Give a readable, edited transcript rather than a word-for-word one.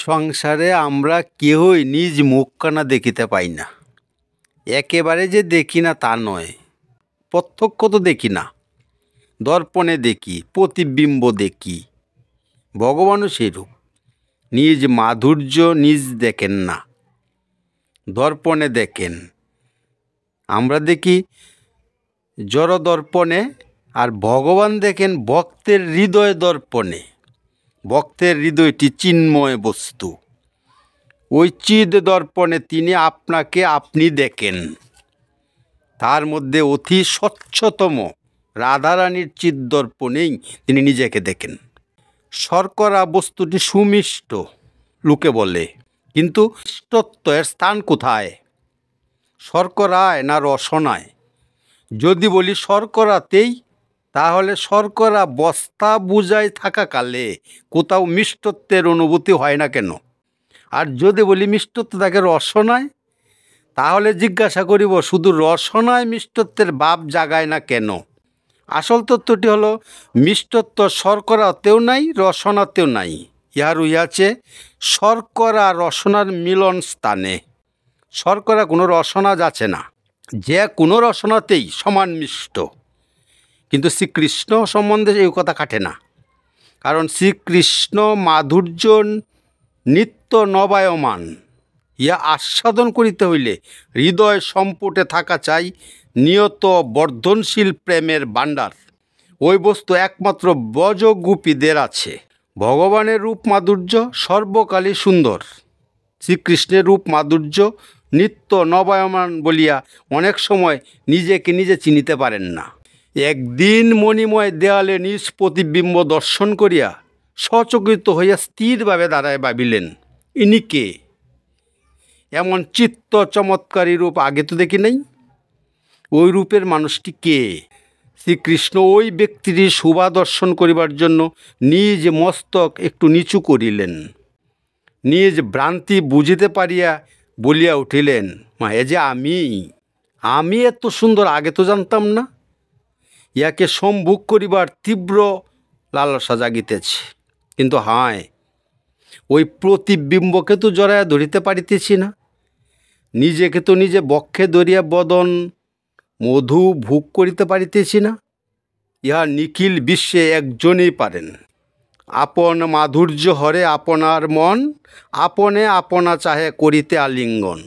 সংসারে আমরা কেহই নিজ মুখখানা দেখিতে পাই না। একেবারে যে দেখি না তা নয়, প্রত্যক্ষ তো দেখি না, দর্পণে দেখি, প্রতিবিম্ব দেখি। ভগবানও সেইরূপ, নিজ মাধুর্য নিজ দেখেন না, দর্পণে দেখেন। আমরা দেখি জড় দর্পণে, আর ভগবান দেখেন ভক্তের হৃদয় দর্পণে। ভক্তের হৃদয়টি চিন্ময় বস্তু, ওই চিদ দর্পণে তিনি আপনাকে আপনি দেখেন। তার মধ্যে অতি স্বচ্ছতম রাধারানীর চিদ দর্পণেই তিনি নিজেকে দেখেন। শর্করা বস্তুটি সুমিষ্ট লোকে বলে, কিন্তু মিষ্টত্বের স্থান কোথায়? শর্করায় না রসনায়? যদি বলি শর্করাতেই, তাহলে শর্করা বস্তা বুঝায় থাকাকালে কোথাও মিষ্টত্বের অনুভূতি হয় না কেন? আর যদি বলি মিষ্টত্ব থাকে রসনায়, তাহলে জিজ্ঞাসা করিব শুধু রসনায় মিষ্টত্বের ভাব জাগায় না কেন? আসল তত্ত্বটি হলো মিষ্টত্ব শর্করাতেও নাই, রসনাতেও নাই। ইহার হইয়াছে শর্করা রসনার মিলন স্থানে। শর্করা কোনো রসনা যাচ্ছে না, যে কোনো রসনাতেই সমান মিষ্ট। কিন্তু শ্রীকৃষ্ণ সম্বন্ধে এই কথা খাটে না, কারণ শ্রীকৃষ্ণ মাধুর্য নিত্য নবায়মান। ইহা আস্বাদন করিতে হইলে হৃদয় সম্পুটে থাকা চাই নিয়ত বর্ধনশীল প্রেমের ভাণ্ডার। ওই বস্তু একমাত্র ব্রজগোপীদের আছে। ভগবানের রূপ মাধুর্য সর্বকালই সুন্দর। শ্রীকৃষ্ণের রূপ মাধুর্য নিত্য নবায়মান বলিয়া অনেক সময় নিজেকে নিজে চিনিতে পারেন না। একদিন মণিময় দেয়ালে নিজ প্রতিবিম্ব দর্শন করিয়া সচকিত হইয়া স্থিরভাবে দাঁড়ায় ভাবিলেন, ইনি কে? এমন চিত্ত চমৎকারী রূপ আগে তো দেখি নাই। ওই রূপের মানুষটি কে? শ্রীকৃষ্ণ ওই ব্যক্তিটির শোভা দর্শন করিবার জন্য নিজ মস্তক একটু নিচু করিলেন। নিজ ভ্রান্তি বুঝিতে পারিয়া বলিয়া উঠিলেন, মা, এ যে আমি এত সুন্দর আগে তো জানতাম না। ইয়াকে সম্ভোগ করিবার তীব্র লালসা জাগিতেছে, কিন্তু হায়, ওই প্রতিবিম্বকে তো জড়াইয়া ধরিতে পারিতেছি না। নিজেকে তো নিজে বক্ষে ধরিয়া বদন মধু ভোগ করিতে পারিতেছি না। ইহা নিখিল বিশ্বে একজনই পারেন। আপন মাধুর্য হরে আপনার মন, আপনে আপনা চাহে করিতে আলিঙ্গন।